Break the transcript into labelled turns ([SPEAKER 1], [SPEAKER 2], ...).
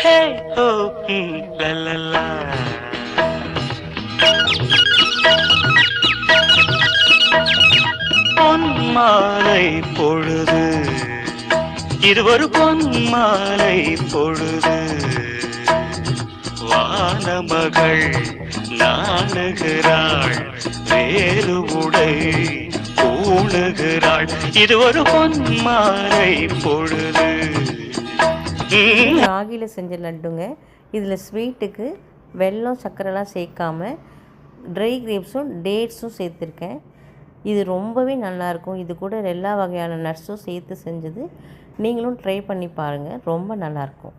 [SPEAKER 1] ஹே ஹோ லலலா. பொன்மாலை பொழுது, இது ஒரு பொன்மாலை பொழுது, வானமகள் நாணுகிறாள், வேறு உடை பூணுகிறாள், இது ஒரு பொன்மாலை பொழுது.
[SPEAKER 2] ராகியில் செஞ்ச லட்டுங்க. இதில் ஸ்வீட்டுக்கு வெல்லம் சர்க்கரைலாம் சேர்க்காம ட்ரை கிரேப்ஸும் டேட்ஸும் சேர்த்துருக்கேன். இது ரொம்பவே நல்லாயிருக்கும். இது கூட எல்லா வகையான நட்ஸும் சேர்த்து செஞ்சது. நீங்களும் ட்ரை பண்ணி பாருங்கள், ரொம்ப நல்லாயிருக்கும்.